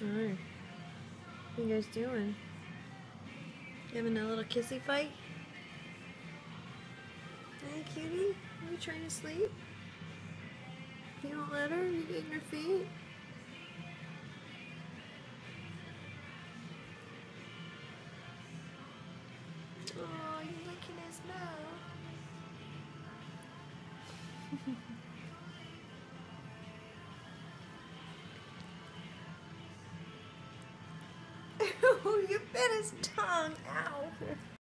Alright. What are you guys doing? Having a little kissy fight? Hey, cutie? Are you trying to sleep? You won't let her? You getting her feet? Oh, you're licking his nose. Oh, you bit his tongue. Ow.